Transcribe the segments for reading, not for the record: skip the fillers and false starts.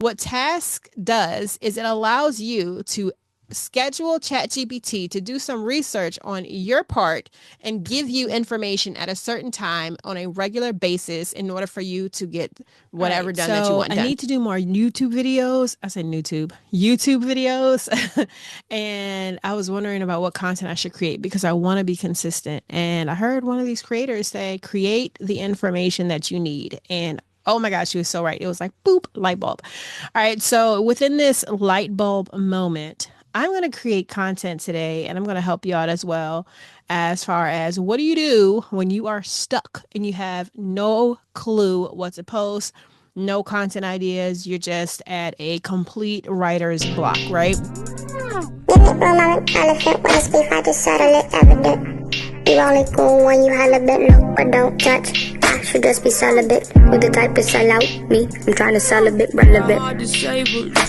What Task does is it allows you to schedule ChatGPT to do some research on your part and give you information at a certain time on a regular basis in order for you to get All whatever right, done that you so want I done. need to do more YouTube videos. I said YouTube videos. And I was wondering about what content I should create because I want to be consistent. And I heard one of these creators say, create the information that you need. And oh my gosh, she was so right. It was like, boop, light bulb. All right, so within this light bulb moment, I'm going to create content today and I'm going to help you out as well as far as what do you do when you are stuck and you have no clue what to post, no content ideas, you're just at a complete writer's block, right? Give it room, I'm an elephant. When I speak, I just settle it evident. You only cool when you holler bit, look, but don't touch. I should just be celibate. With the type to sell out me. I'm trying to sell a bit relevant.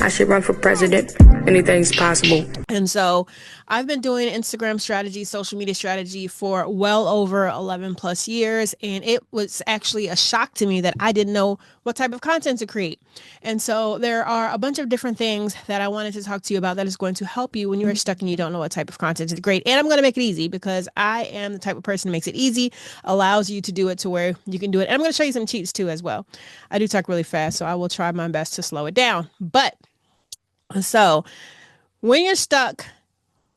I should run for president. Anything's possible. And so I've been doing Instagram strategy, social media strategy for well over 11 plus years. And it was actually a shock to me that I didn't know what type of content to create. And so there are a bunch of different things that I wanted to talk to you about that is going to help you when you are stuck and you don't know what type of content to create. And I'm going to make it easy because I am the type of person who makes it easy, allows you to do it to where you can do it. And I'm going to show you some cheats too as well. I do talk really fast, so I will try my best to slow it down. But so when you're stuck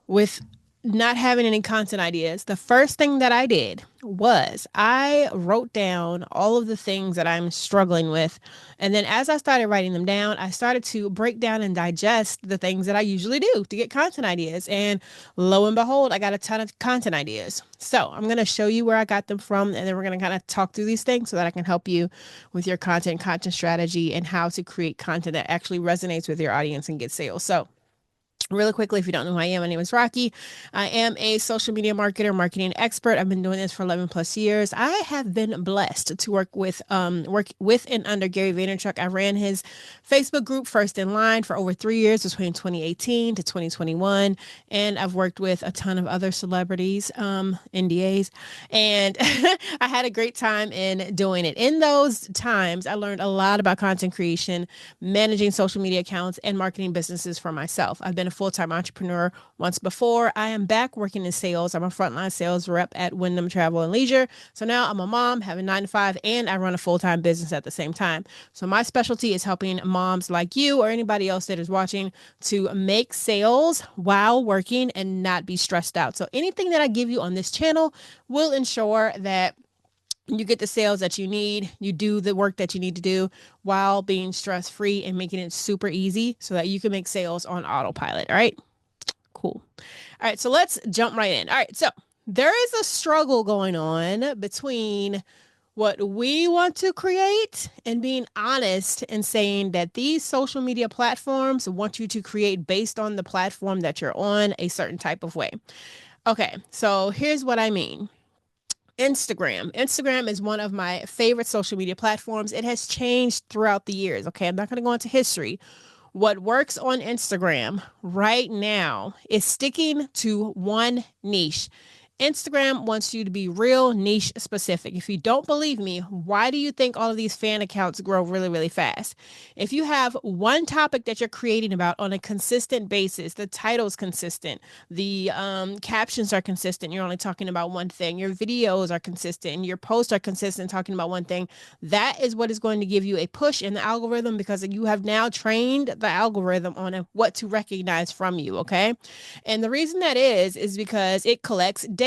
with not having any content ideas, the first thing that I did was I wrote down all of the things that I'm struggling with. And then as I started writing them down, I started to break down and digest the things that I usually do to get content ideas. And lo and behold, I got a ton of content ideas. So I'm going to show you where I got them from. And then we're going to kind of talk through these things so that I can help you with your content strategy and how to create content that actually resonates with your audience and get sales. So really quickly, if you don't know who I am, my name is Rocky. I am a social media marketer, marketing expert. I've been doing this for 11 plus years. I have been blessed to work with and under Gary Vaynerchuk. I ran his Facebook group First in Line for over 3 years, between 2018 to 2021. And I've worked with a ton of other celebrities, NDAs, and I had a great time in doing it. In those times, I learned a lot about content creation, managing social media accounts, and marketing businesses for myself. I've been a full-time entrepreneur once before. I am back working in sales. I'm a frontline sales rep at Wyndham Travel and Leisure. So now I'm a mom, have a 9 to 5, and I run a full-time business at the same time. So my specialty is helping moms like you or anybody else that is watching to make sales while working and not be stressed out. So anything that I give you on this channel will ensure that you get the sales that you need, you do the work that you need to do while being stress free and making it super easy so that you can make sales on autopilot. All right, cool. All right, so let's jump right in. All right, so there is a struggle going on between what we want to create and being honest and saying that these social media platforms want you to create based on the platform that you're on a certain type of way. Okay, so here's what I mean. Instagram is one of my favorite social media platforms. It has changed throughout the years. Okay, I'm not going to go into history. What works on Instagram right now is sticking to one niche. Instagram wants you to be real niche specific. If you don't believe me, why do you think all of these fan accounts grow really, really fast? If you have one topic that you're creating about on a consistent basis, the title's consistent, the captions are consistent, you're only talking about one thing, your videos are consistent, your posts are consistent talking about one thing, that is what is going to give you a push in the algorithm because you have now trained the algorithm on what to recognize from you, okay? And the reason that is because it collects data.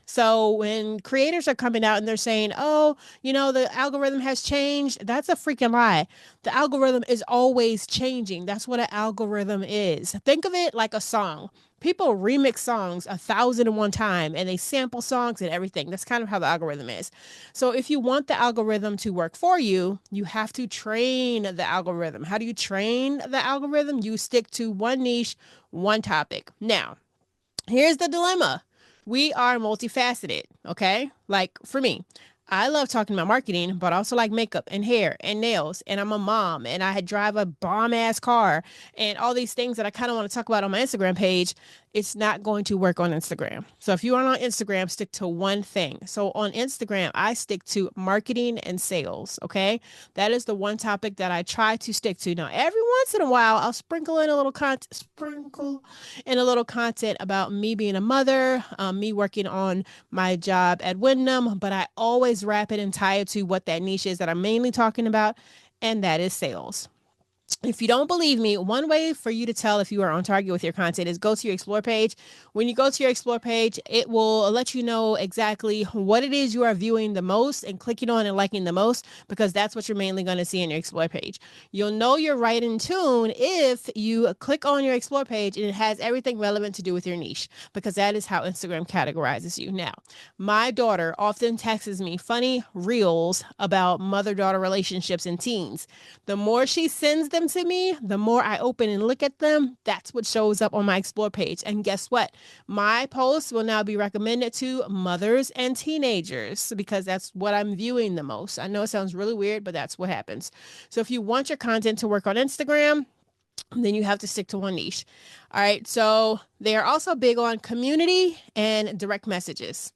So when creators are coming out and they're saying, oh, the algorithm has changed, that's a freaking lie. The algorithm is always changing. That's what an algorithm is. Think of it like a song. People remix songs 1,001 times and they sample songs and everything. That's kind of how the algorithm is. So if you want the algorithm to work for you, you have to train the algorithm. How do you train the algorithm? You stick to one niche, one topic. Now, here's the dilemma. We are multifaceted, okay? Like for me, I love talking about marketing, but I also like makeup and hair and nails. And I'm a mom and I drive a bomb ass car and all these things that I kind of want to talk about on my Instagram page. it's not going to work on Instagram. So if you are on Instagram, stick to one thing. So on Instagram, I stick to marketing and sales. Okay. That is the one topic that I try to stick to. Now, every once in a while, I'll sprinkle in a little content about me being a mother, me working on my job at Wyndham, but I always wrap it and tie it to what that niche is that I'm mainly talking about, and that is sales. If you don't believe me, one way for you to tell if you are on target with your content is go to your explore page. When you go to your explore page, it will let you know exactly what it is you are viewing the most and clicking on and liking the most, because that's what you're mainly going to see in your explore page. You'll know you're right in tune if you click on your explore page and it has everything relevant to do with your niche, because that is how Instagram categorizes you. Now, my daughter often texts me funny reels about mother-daughter relationships and teens. The more she sends them to me, the more I open and look at them. That's what shows up on my explore page. And guess what? My posts will now be recommended to mothers and teenagers, because that's what I'm viewing the most. I know it sounds really weird, but that's what happens. So if you want your content to work on Instagram, then you have to stick to one niche. All right. So they are also big on community and direct messages.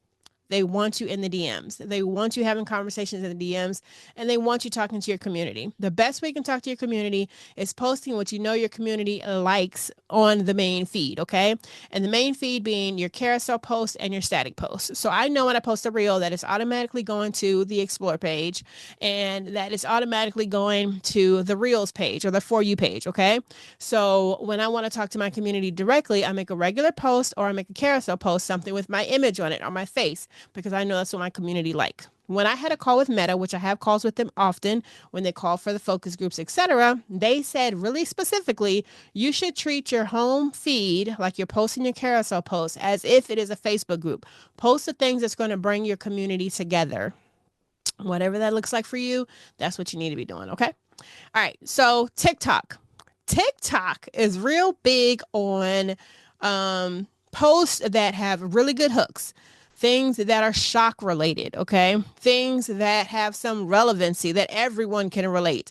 They want you in the DMs. They want you having conversations in the DMs, and they want you talking to your community. The best way you can talk to your community is posting what you know your community likes on the main feed, okay? And the main feed being your carousel post and your static post. So I know when I post a reel that it's automatically going to the explore page, and that it's automatically going to the reels page or the For You page, okay? So when I want to talk to my community directly, I make a regular post or I make a carousel post, something with my image on it or my face, because I know that's what my community like. When I had a call with Meta, which I have calls with them often when they call for the focus groups, etc., they said really specifically, you should treat your home feed, like you're posting your carousel post, as if it is a Facebook group. Post the things that's going to bring your community together. Whatever that looks like for you, that's what you need to be doing, okay? All right, so TikTok. TikTok is real big on posts that have really good hooks. Things that are shock related, okay? Things that have some relevancy that everyone can relate.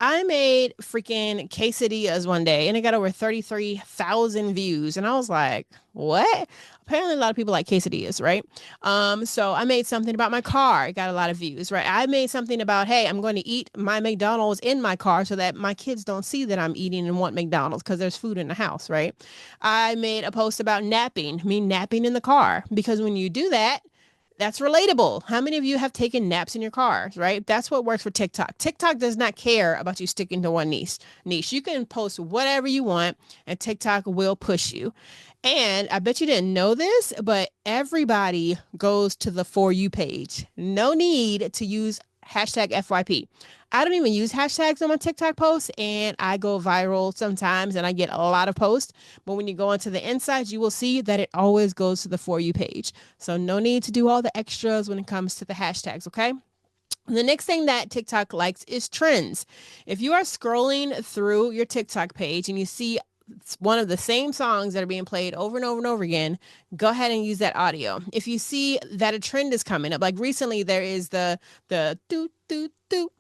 I made freaking quesadillas one day and it got over 33,000 views. And I was like, what? Apparently a lot of people like quesadillas, right? So I made something about my car. It got a lot of views, right? I made something about, hey, I'm going to eat my McDonald's in my car so that my kids don't see that I'm eating and want McDonald's, because there's food in the house, right? I made a post about napping, me napping in the car, because when you do that, that's relatable. How many of you have taken naps in your cars, right? That's what works for TikTok. TikTok does not care about you sticking to one niche. You can post whatever you want and TikTok will push you. And I bet you didn't know this, but everybody goes to the For You page. No need to use hashtag FYP. I don't even use hashtags on my TikTok posts, and I go viral sometimes and I get a lot of posts. But when you go into the insights, you will see that it always goes to the For You page. So no need to do all the extras when it comes to the hashtags, okay? The next thing that TikTok likes is trends. If you are scrolling through your TikTok page and you see one of the same songs that are being played over and over and over again, go ahead and use that audio. If you see that a trend is coming up, like recently there is the doot doot doot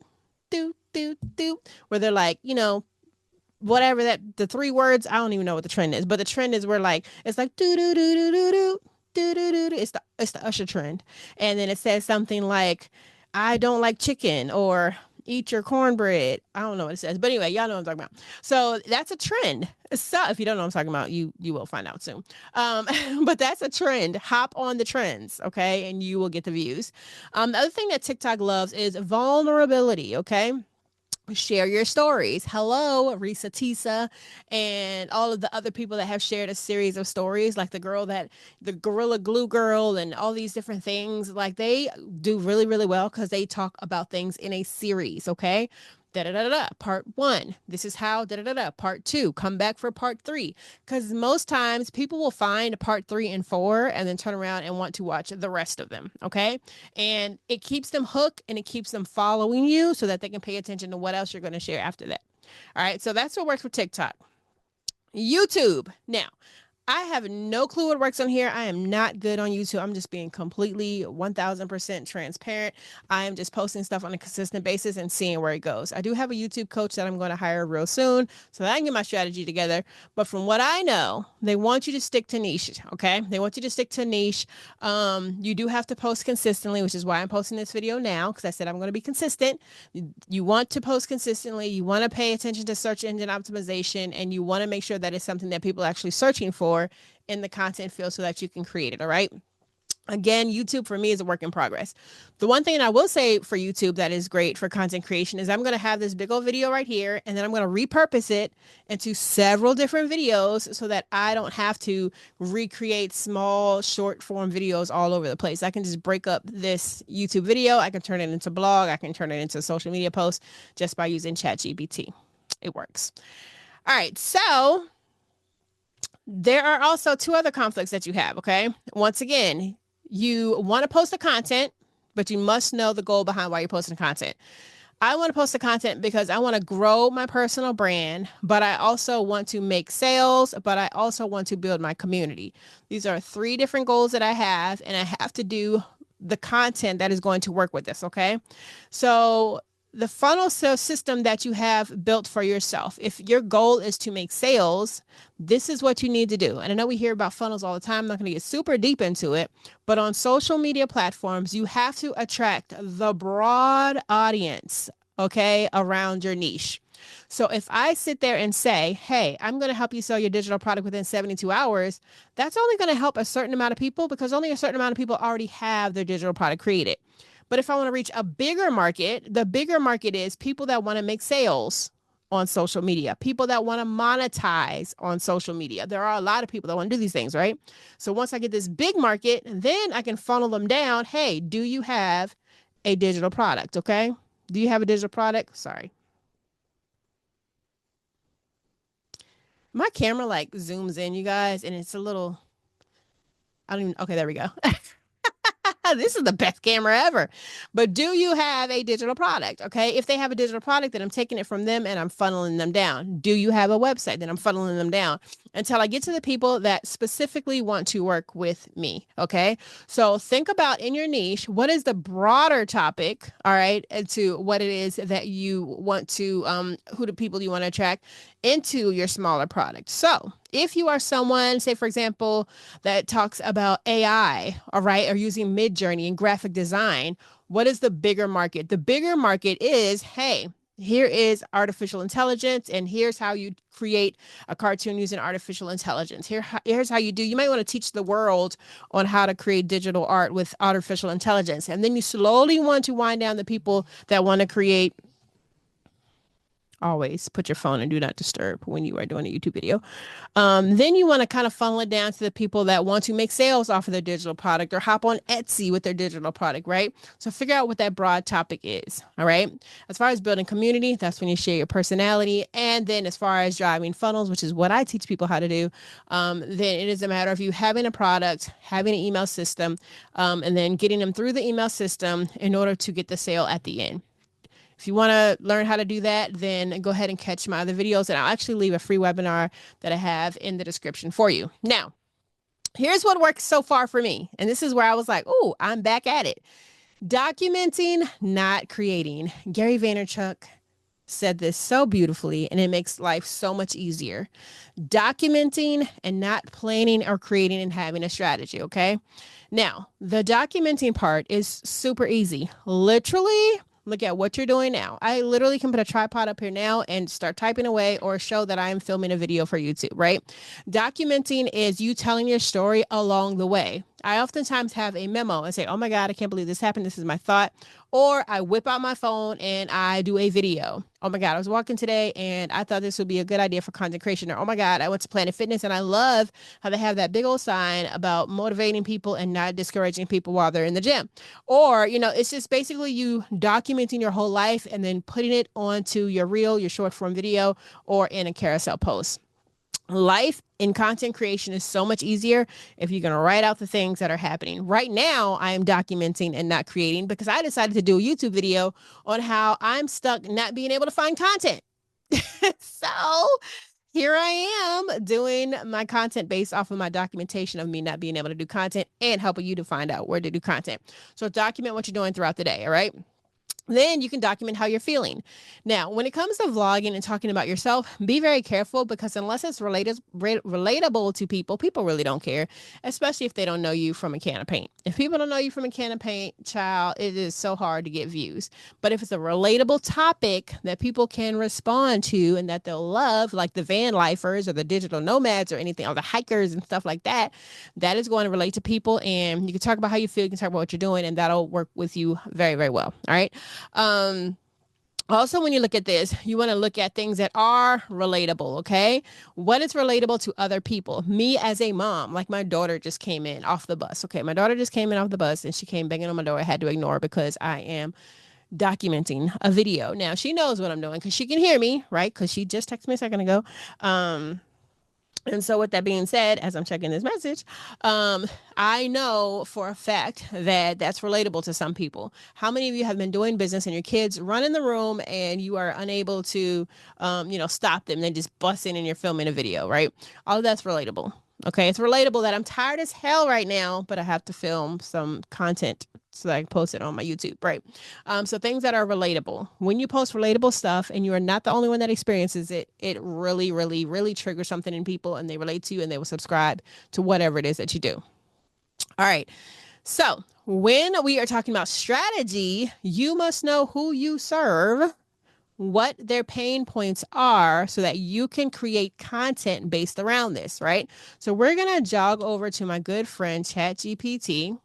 doot doot doot, where they're like, whatever that, the three words, I don't even know what the trend is, but the trend is where like, it's like doo doo doo doo doo doo doo doo doo doo. It's the Usher trend. And then it says something like, I don't like chicken, or eat your cornbread. I don't know what it says, but anyway, y'all know what I'm talking about. So that's a trend. So if you don't know what I'm talking about, you will find out soon. But that's a trend. Hop on the trends, okay? And you will get the views. The other thing that TikTok loves is vulnerability, okay? Share your stories. Hello, Risa Tisa, and all of the other people that have shared a series of stories, like the Gorilla Glue Girl, and all these different things. Like, they do really, really well because they talk about things in a series, okay? Da da da da. Part 1. This is how. Da da da da. Part 2. Come back for part 3. Because most times people will find part 3 and 4 and then turn around and want to watch the rest of them. Okay. And it keeps them hooked and it keeps them following you so that they can pay attention to what else you're going to share after that. All right. So that's what works for TikTok. YouTube. Now, I have no clue what works on here. I am not good on YouTube. I'm just being completely 1000% transparent. I am just posting stuff on a consistent basis and seeing where it goes. I do have a YouTube coach that I'm going to hire real soon so that I can get my strategy together. But from what I know, they want you to stick to niche. Okay. They want you to stick to niche. You do have to post consistently, which is why I'm posting this video now, because I said I'm going to be consistent. You want to post consistently. You want to pay attention to search engine optimization, and you want to make sure that it's something that people are actually searching for in the content field so that you can create it. All right. Again, YouTube for me is a work in progress. The one thing I will say for YouTube that is great for content creation is I'm going to have this big old video right here, and then I'm going to repurpose it into several different videos so that I don't have to recreate small short form videos all over the place. I can just break up this YouTube video. I can turn it into a blog. I can turn it into a social media post just by using ChatGPT. It works. All right. So there are also two other conflicts that you have. Okay. Once again, you want to post the content, but you must know the goal behind why you're posting content. I want to post the content because I want to grow my personal brand, but I also want to make sales, but I also want to build my community. These are three different goals that I have, and I have to do the content that is going to work with this. Okay. So the funnel system that you have built for yourself, if your goal is to make sales, this is what you need to do. And I know we hear about funnels all the time. I'm not going to get super deep into it, but on social media platforms, you have to attract the broad audience, okay, around your niche. So if I sit there and say, hey, I'm going to help you sell your digital product within 72 hours, that's only going to help a certain amount of people because only a certain amount of people already have their digital product created. But if I want to reach a bigger market, the bigger market is people that want to make sales on social media, people that want to monetize on social media. There are a lot of people that want to do these things, right? So once I get this big market, then I can funnel them down. Hey, do you have a digital product? Okay. Do you have a digital product? Sorry. My camera like zooms in, you guys, and it's a little, I don't even, okay, there we go. This is the best camera ever. But do you have a digital product? Okay. If they have a digital product, then I'm taking it from them and I'm funneling them down. Do you have a website? Then I'm funneling them down until I get to the people that specifically want to work with me. Okay. So think about in your niche, what is the broader topic? All right. And to what it is that you want to, who the people you want to attract into your smaller product. So if you are someone, say, for example, that talks about AI, all right, or using Midjourney and graphic design, what is the bigger market? The bigger market is, hey, here is artificial intelligence, and here's how you create a cartoon using artificial intelligence. Here's how you do. You might want to teach the world on how to create digital art with artificial intelligence. And then you slowly want to wind down the people that want to create. Always put your phone and do not disturb when you are doing a YouTube video. Then you want to kind of funnel it down to the people that want to make sales off of their digital product or hop on Etsy with their digital product, right? So figure out what that broad topic is, all right? As far as building community, that's when you share your personality. And then as far as driving funnels, which is what I teach people how to do, then it is a matter of you having a product, having an email system, and then getting them through the email system in order to get the sale at the end. If you want to learn how to do that, then go ahead and catch my other videos, and I'll actually leave a free webinar that I have in the description for you. Now, here's what works so far for me. And this is where I was like, oh, I'm back at it. Documenting, not creating. Gary Vaynerchuk said this so beautifully, and it makes life so much easier. Documenting and not planning or creating and having a strategy, okay? Now, the documenting part is super easy. Literally, look at what you're doing now. I literally can put a tripod up here now and start typing away or show that I'm filming a video for YouTube, right? Documenting is you telling your story along the way. I oftentimes have a memo and say, oh my God, I can't believe this happened. This is my thought. Or I whip out my phone and I do a video. Oh my God, I was walking today and I thought this would be a good idea for content creation. Or, oh my God, I went to Planet Fitness and I love how they have that big old sign about motivating people and not discouraging people while they're in the gym. Or, it's just basically you documenting your whole life and then putting it onto your reel, your short form video, or in a carousel post. Life in content creation is so much easier if you're going to write out the things that are happening. Right now, I am documenting and not creating because I decided to do a YouTube video on how I'm stuck not being able to find content. So here I am doing my content based off of my documentation of me not being able to do content and helping you to find out where to do content. So document what you're doing throughout the day. All right. Then you can document how you're feeling. Now, when it comes to vlogging and talking about yourself, be very careful because unless it's relatable to people, people really don't care, especially if they don't know you from a can of paint. If people don't know you from a can of paint, child, it is so hard to get views. But if it's a relatable topic that people can respond to and that they'll love, like the van lifers or the digital nomads or anything, or the hikers and stuff like that, that is going to relate to people. And you can talk about how you feel, you can talk about what you're doing, and that'll work with you very, very well. All right. Also, when you look at this, you want to look at things that are relatable, okay? What is relatable to other people? Me as a mom, like my daughter just came in off the bus. Okay, my daughter just came in off the bus and she came banging on my door. I had to ignore her because I am documenting a video. Now, she knows what I'm doing because she can hear me, right? Because she just texted me a second ago. And so with that being said, as I'm checking this message, I know for a fact that that's relatable to some people. How many of you have been doing business and your kids run in the room and you are unable to, stop them? They just bust in and you're filming a video, right? All of that's relatable. Okay, it's relatable that I'm tired as hell right now, but I have to film some content so that I can post it on my YouTube, right? So things that are relatable. When you post relatable stuff and you are not the only one that experiences it, it really, really, really triggers something in people and they relate to you and they will subscribe to whatever it is that you do. All right. So when we are talking about strategy, you must know who you serve, what their pain points are so that you can create content based around this, right? So we're going to jog over to my good friend ChatGPT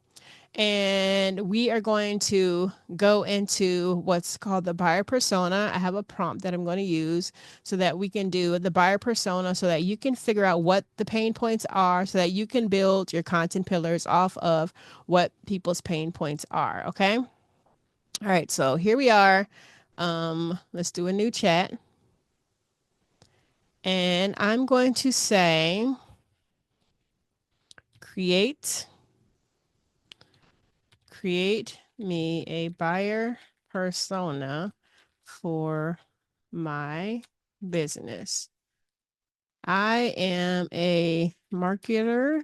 and we are going to go into what's called the buyer persona. I have a prompt that I'm going to use so that we can do the buyer persona so that you can figure out what the pain points are so that you can build your content pillars off of what people's pain points are. Okay. All right. So here we are. Let's do a new chat. And I'm going to say, create me a buyer persona for my business. I am a marketer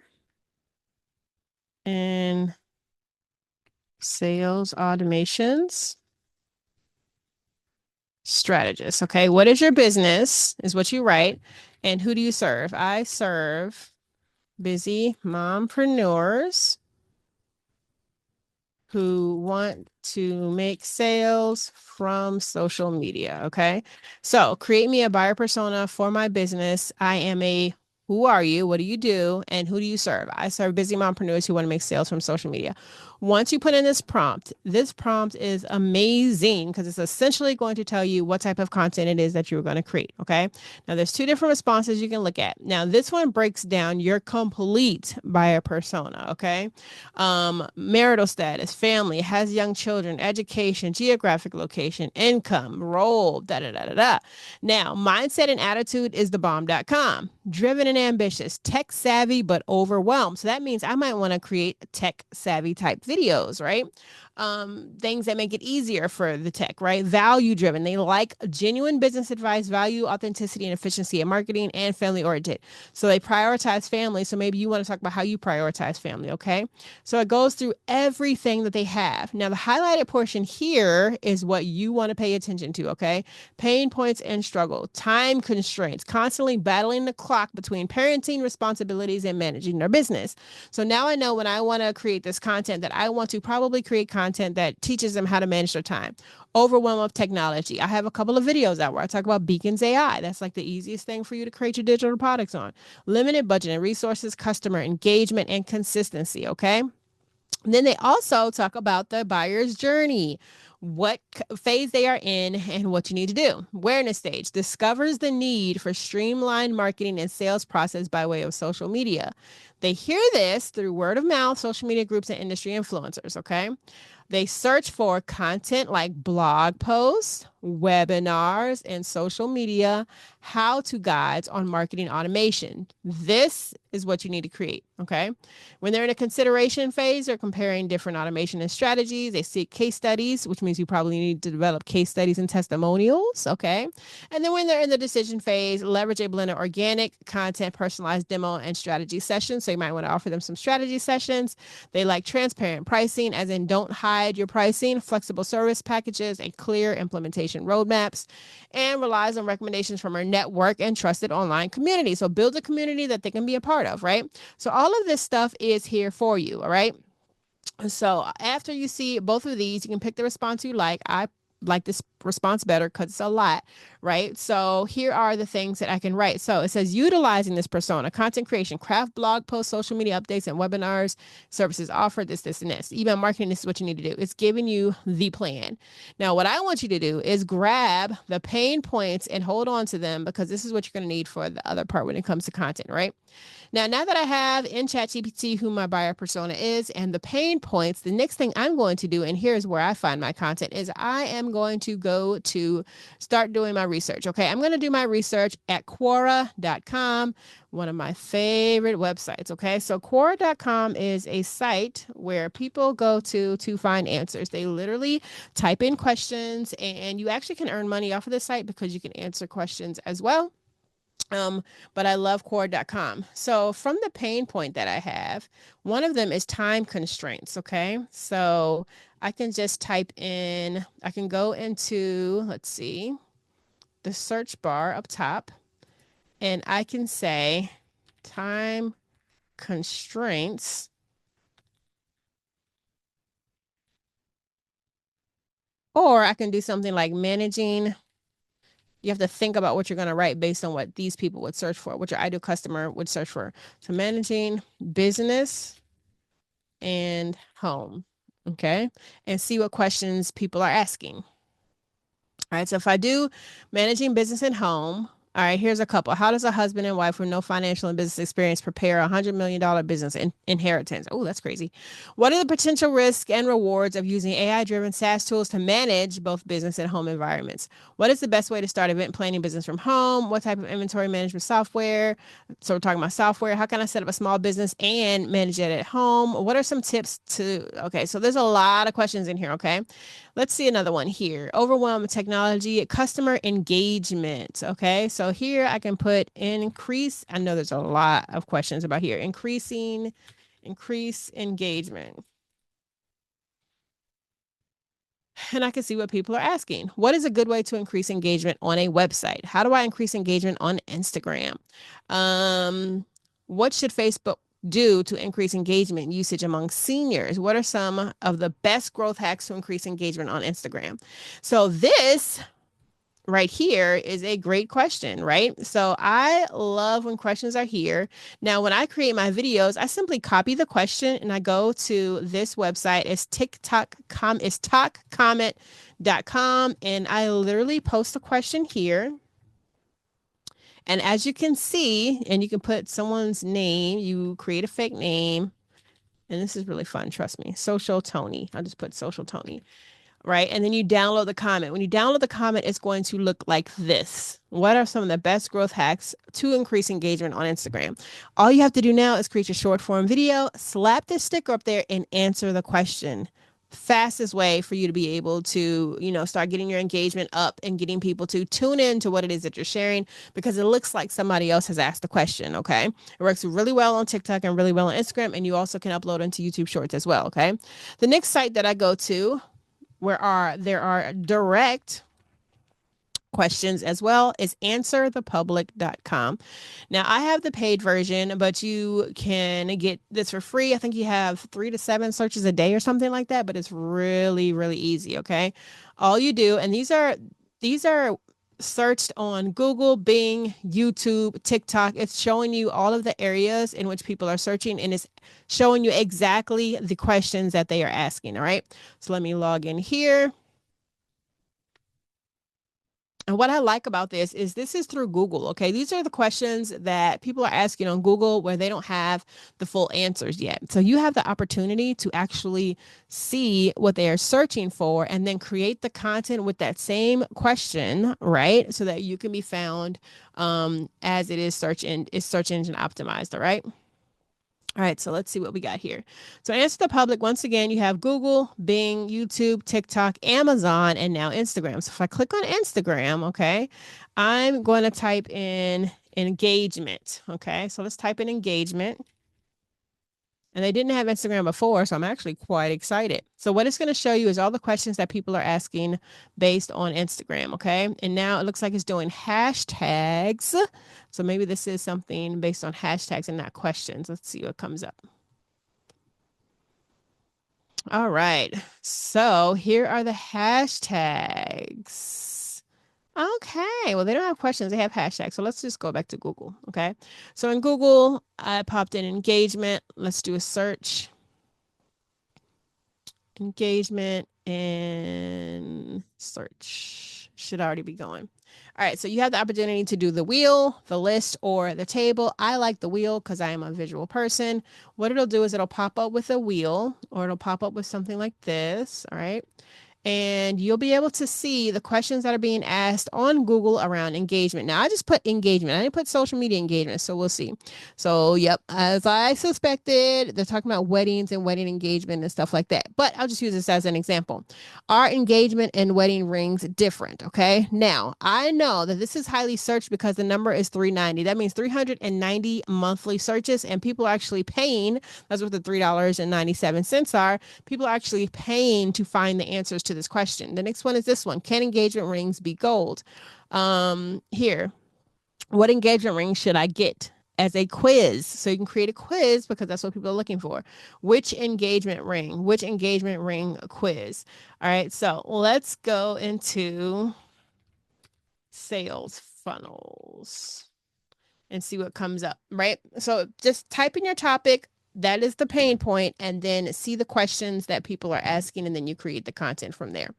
and sales automations strategist. Okay. What is your business is what you write. And who do you serve? I serve busy mompreneurs who want to make sales from social media. Okay. So create me a buyer persona for my business. I am a who are you? What do you do? And who do you serve? I serve busy mompreneurs who want to make sales from social media. Once you put in this prompt is amazing because it's essentially going to tell you what type of content it is that you're going to create. Okay. Now there's two different responses you can look at. Now this one breaks down your complete buyer persona. Okay. Marital status, family, has young children, education, geographic location, income, role, da da da da da. Now, mindset and attitude is thebomb.com. Driven and ambitious, tech savvy, but overwhelmed. So that means I might want to create tech savvy type videos, right? Things that make it easier for the tech, right? Value driven. They like genuine business advice, value, authenticity, and efficiency in marketing, and family oriented. So they prioritize family. So maybe you want to talk about how you prioritize family. Okay. So it goes through everything that they have. Now, the highlighted portion here is what you want to pay attention to. Okay. Pain points and struggle, time constraints, constantly battling the clock between parenting responsibilities and managing their business. So now I know when I want to create this content that I want to probably create content that teaches them how to manage their time. Overwhelm of technology. I have a couple of videos out where I talk about Beacons AI. That's like the easiest thing for you to create your digital products on. Limited budget and resources, customer engagement, and consistency. Okay. And then they also talk about the buyer's journey, what phase they are in and what you need to do. Awareness stage discovers the need for streamlined marketing and sales process by way of social media. They hear this through word of mouth, social media groups, and industry influencers. Okay. They search for content like blog posts, webinars, and social media how-to guides on marketing automation. This is what you need to create, okay? When they're in a consideration phase, they're comparing different automation and strategies. They seek case studies, which means you probably need to develop case studies and testimonials, okay? And then when they're in the decision phase, leverage a blend of organic content, personalized demo, and strategy sessions. So you might want to offer them some strategy sessions. They like transparent pricing, as in don't hide your pricing, flexible service packages, and clear implementation roadmaps, and relies on recommendations from our network and trusted online community. So build a community that they can be a part of, right? So all of this stuff is here for you, all right? So after you see both of these, you can pick the response you like. I like this response better because it's a lot, right? So here are the things that I can write. So it says utilizing this persona, content creation, craft blog posts, social media updates, and webinars, services offered, this, and this. Email marketing, this is what you need to do. It's giving you the plan. Now, what I want you to do is grab the pain points and hold on to them, because this is what you're going to need for the other part when it comes to content, right? Now that I have in ChatGPT who my buyer persona is and the pain points, the next thing I'm going to do, and here's where I find my content, is I am going to go to start doing my research. Okay, I'm going to do my research at Quora.com, one of my favorite websites. Okay, so Quora.com is a site where people go to find answers. They literally type in questions, and you actually can earn money off of this site because you can answer questions as well. But I love Quora.com. So from the pain point that I have, one of them is time constraints. Okay. So I can just type in, I can go into, let's see, the search bar up top, and I can say time constraints. Or I can do something like managing. You have to think about what you're going to write based on what these people would search for, what your ideal customer would search for. So managing business and home. Okay. And see what questions people are asking. All right. So if I do managing business and home, all right, here's a couple. How does a husband and wife with no financial and business experience prepare a $100 million business inheritance? Oh, that's crazy. What are the potential risks and rewards of using AI-driven SaaS tools to manage both business and home environments? What is the best way to start event planning business from home? What type of inventory management software? So we're talking about software. How can I set up a small business and manage it at home? What are some tips to, okay, so there's a lot of questions in here, okay? Let's see another one here. Overwhelm technology, customer engagement. Okay, so here I can put increase. I know there's a lot of questions about here. Increase engagement. And I can see what people are asking. What is a good way to increase engagement on a website? How do I increase engagement on Instagram? What should Facebook do to increase engagement usage among seniors? What are some of the best growth hacks to increase engagement on Instagram? So this right here is a great question, right? So I love when questions are here. Now, when I create my videos, I simply copy the question and I go to this website. It's talkcomment.com, and I literally post a question here. And as you can see, and you can put someone's name, you create a fake name. And this is really fun, trust me. Social Tony. I'll just put Social Tony, right? And then you download the comment. When you download the comment, it's going to look like this. What are some of the best growth hacks to increase engagement on Instagram? All you have to do now is create your short form video, slap this sticker up there, and answer the question. Fastest way for you to be able to, start getting your engagement up and getting people to tune in to what it is that you're sharing, because it looks like somebody else has asked the question. Okay. It works really well on TikTok and really well on Instagram. And you also can upload into YouTube Shorts as well. Okay. The next site that I go to there are direct questions as well is answerthepublic.com. Now I have the paid version, but you can get this for free. I think you have 3 to 7 searches a day or something like that, but it's really, really easy. Okay. All you do, and these are searched on Google, Bing, YouTube, TikTok. It's showing you all of the areas in which people are searching, and it's showing you exactly the questions that they are asking. All right. So let me log in here. And what I like about this is through Google. Okay. These are the questions that people are asking on Google where they don't have the full answers yet. So you have the opportunity to actually see what they are searching for and then create the content with that same question, right? So that you can be found as it is search engine optimized. All right. All right, so let's see what we got here. So answer the public, once again, you have Google, Bing, YouTube, TikTok, Amazon, and now Instagram. So if I click on Instagram, okay, I'm going to type in engagement. Okay, so let's type in engagement. And they didn't have Instagram before, so I'm actually quite excited. So what it's going to show you is all the questions that people are asking based on Instagram, okay? And now it looks like it's doing hashtags. So maybe this is something based on hashtags and not questions. Let's see what comes up. All right. So here are the hashtags. Okay. Well, they don't have questions. They have hashtags. So let's just go back to Google. Okay. So in Google, I popped in engagement. Let's do a search. Engagement and search should already be going. All right, so you have the opportunity to do the wheel, the list, or the table. I like the wheel because I am a visual person. What it'll do is it'll pop up with a wheel or it'll pop up with something like this. All right. And you'll be able to see the questions that are being asked on Google around engagement. Now, I just put engagement. I didn't put social media engagement, so we'll see. So, yep, as I suspected, they're talking about weddings and wedding engagement and stuff like that. But I'll just use this as an example. Are engagement and wedding rings different? Okay. Now, I know that this is highly searched because the number is 390. That means 390 monthly searches, and people are actually paying. That's what the $3.97 are. People are actually paying to find the answers to this question. The next one is this one. Can engagement rings be gold? Here, what engagement ring should I get? As a quiz. So you can create a quiz because that's what people are looking for. Which engagement ring? Which engagement ring quiz? All right, so let's go into sales funnels and see what comes up, right? So just type in your topic. That is the pain point, and then see the questions that people are asking, and then you create the content from there.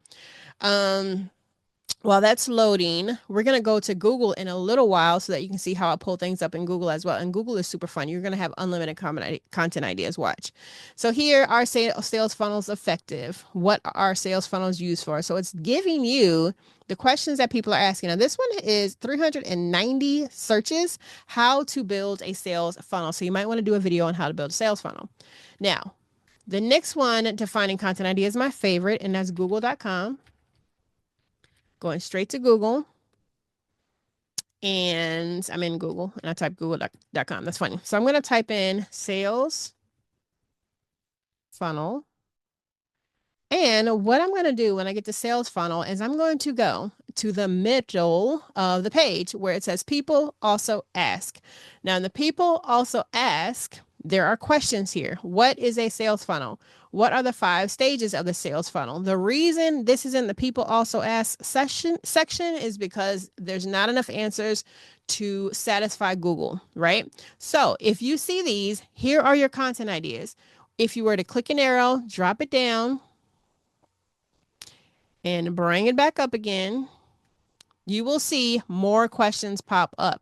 While that's loading, we're going to go to Google in a little while so that you can see how I pull things up in Google as well. And Google is super fun. You're going to have unlimited content ideas. Watch. So here are sales funnels effective. What are sales funnels used for? So it's giving you the questions that people are asking. Now, this one is 390 searches, how to build a sales funnel. So you might want to do a video on how to build a sales funnel. Now, the next one, defining content idea, is my favorite, and that's google.com. Going straight to Google, and I'm in Google and I type google.com. That's funny. So I'm going to type in sales funnel. And what I'm going to do when I get to sales funnel is I'm going to go to the middle of the page where it says people also ask. Now, in the people also ask, there are questions here. What is a sales funnel? What are the 5 stages of the sales funnel? The reason this is in the people also ask section is because there's not enough answers to satisfy Google, right? So if you see these, here are your content ideas. If you were to click an arrow, drop it down, and bring it back up again, you will see more questions pop up.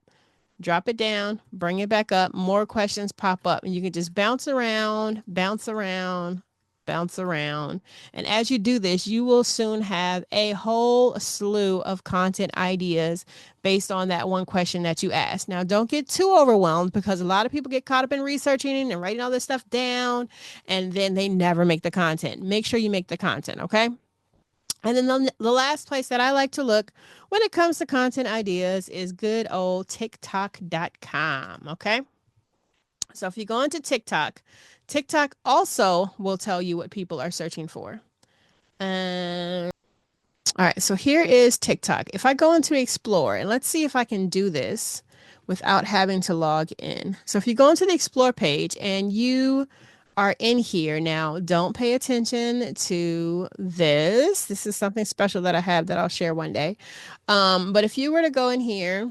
Drop it down, bring it back up, more questions pop up, and you can just bounce around, bounce around, bounce around. And as you do this, you will soon have a whole slew of content ideas based on that one question that you asked. Now, don't get too overwhelmed because a lot of people get caught up in researching and writing all this stuff down, and then they never make the content. Make sure you make the content, okay? And then the last place that I like to look when it comes to content ideas is good old TikTok.com. Okay. So if you go into TikTok, TikTok also will tell you what people are searching for. All right. So here is TikTok. If I go into Explore, and let's see if I can do this without having to log in. So if you go into the Explore page and you are in here now, don't pay attention to this. This is something special that I have that I'll share one day. But if you were to go in here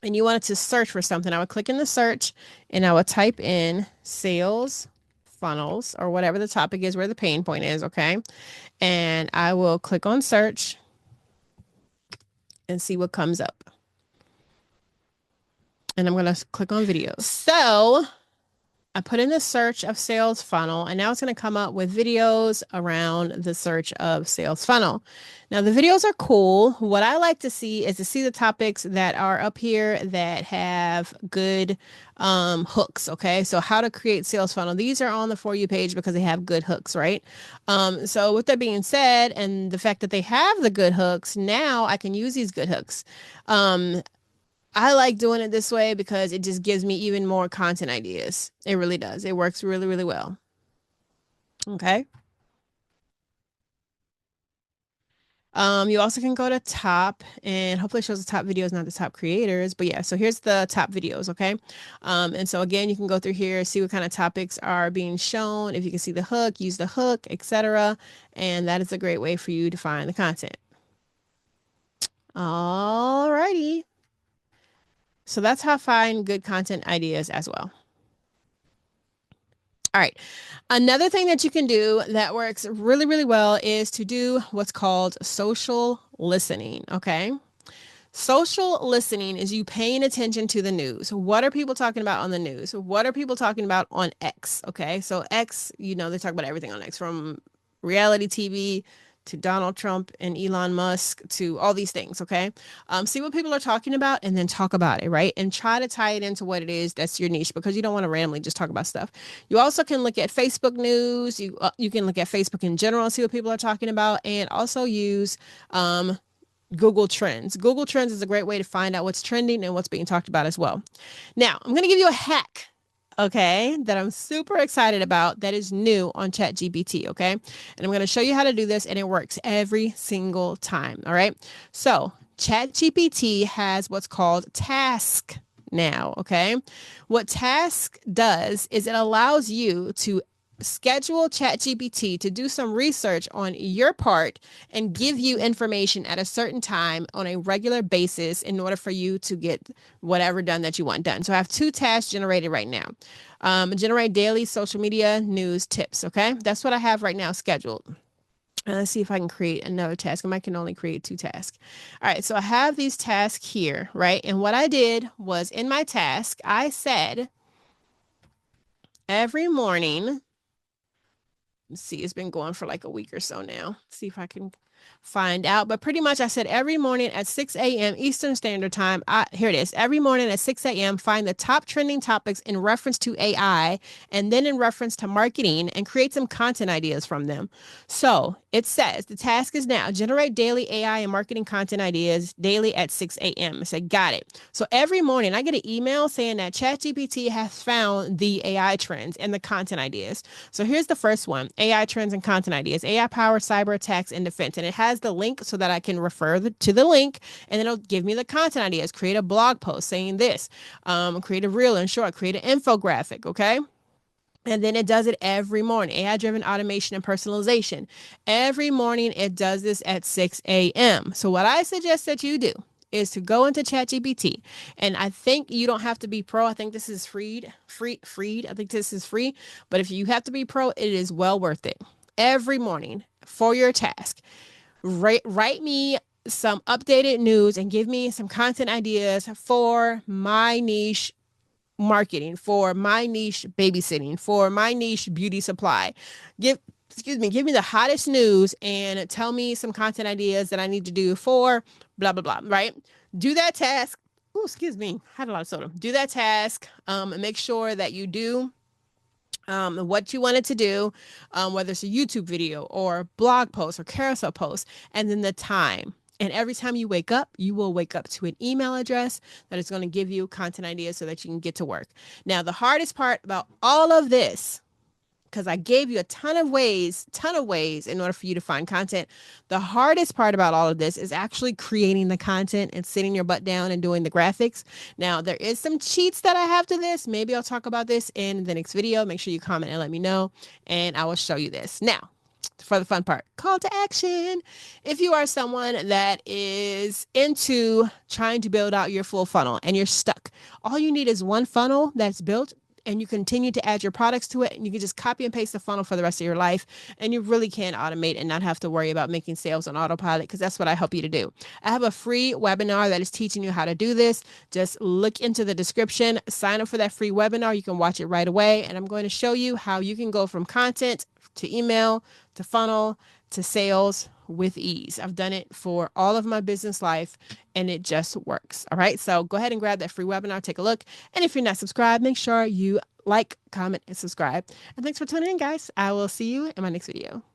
and you wanted to search for something, I would click in the search and I would type in sales funnels or whatever the topic is where the pain point is. Okay. And I will click on search. and see what comes up. And I'm going to click on videos. So I put in the search of sales funnel, and now it's going to come up with videos around the search of sales funnel. Now the videos are cool. What I like to see is to see the topics that are up here that have good hooks. Okay. So how to create sales funnel. These are on the For You page because they have good hooks, right? So with that being said, and the fact that they have the good hooks, now I can use these good hooks. I like doing it this way because it just gives me even more content ideas. It really does. It works really, really well. Okay. You also can go to top, and hopefully it shows the top videos, not the top creators. But yeah, so here's the top videos. Okay. And so again, you can go through here, see what kind of topics are being shown. If you can see the hook, use the hook, etc. And that is a great way for you to find the content. Alrighty. So that's how I find good content ideas as well. All right. Another thing that you can do that works really, really well is to do what's called social listening. Okay. Social listening is you paying attention to the news. What are people talking about on the news? What are people talking about on X? Okay. So X, they talk about everything on X, from reality TV to Donald Trump and Elon Musk to all these things. Okay. See what people are talking about and then talk about it, right? And try to tie it into what it is that's your niche, because you don't want to randomly just talk about stuff. You also can look at Facebook news. You can look at Facebook in general and see what people are talking about, and also use Google Trends. Google Trends is a great way to find out what's trending and what's being talked about as well. Now, I'm going to give you a hack, okay, that I'm super excited about, that is new on ChatGPT, okay? And I'm going to show you how to do this, and it works every single time, all right? So ChatGPT has what's called Task now, okay? What Task does is it allows you to schedule ChatGPT to do some research on your part and give you information at a certain time on a regular basis in order for you to get whatever done that you want done. So I have 2 tasks generated right now. Generate daily social media news tips. Okay. That's what I have right now scheduled. And let's see if I can create another task. I can only create 2 tasks. All right. So I have these tasks here, right? And what I did was, in my task, I said every morning, let's see, it's been going for like a week or so now. Let's see if I can find out. But pretty much I said every morning at 6 a.m. Eastern Standard Time, here it is. Every morning at 6 a.m., find the top trending topics in reference to AI and then in reference to marketing, and create some content ideas from them. So it says the task is now generate daily AI and marketing content ideas daily at 6 a.m. I said, got it. So every morning I get an email saying that ChatGPT has found the AI trends and the content ideas. So here's the first one: AI trends and content ideas, AI powered cyber attacks and defense. And it has the link so that I can refer to the link, and then it'll give me the content ideas. Create a blog post saying this, create a reel and short, create an infographic. Okay. And then it does it every morning. AI-driven automation and personalization. Every morning it does this at 6 a.m. So what I suggest that you do is to go into ChatGPT. And I think you don't have to be pro. I think this is freed. I think this is free. But if you have to be pro, it is well worth it. Every morning for your task, write me some updated news and give me some content ideas for my niche marketing, for my niche babysitting, for my niche beauty supply. Give me the hottest news and tell me some content ideas that I need to do for blah, blah, blah, right? Do that task. Oh, excuse me. I had a lot of soda. Do that task. And make sure that you do what you wanted to do, whether it's a YouTube video or blog post or carousel post, and then the time. And every time you wake up, you will wake up to an email address that is going to give you content ideas so that you can get to work. Now, the hardest part about all of this, because I gave you a ton of ways in order for you to find content. The hardest part about all of this is actually creating the content and sitting your butt down and doing the graphics. Now, there is some cheats that I have to this. Maybe I'll talk about this in the next video. Make sure you comment and let me know, and I will show you this. Now, for the fun part, call to action. If you are someone that is into trying to build out your full funnel and you're stuck, all you need is one funnel that's built and you continue to add your products to it, and you can just copy and paste the funnel for the rest of your life. And you really can automate and not have to worry about making sales on autopilot, because that's what I help you to do. I have a free webinar that is teaching you how to do this. Just look into the description, sign up for that free webinar. You can watch it right away. And I'm going to show you how you can go from content to email to funnel to sales with ease. I've done it for all of my business life and it just works. All right. So go ahead and grab that free webinar, take a look. And if you're not subscribed, make sure you like, comment, and subscribe. And thanks for tuning in, guys. I will see you in my next video.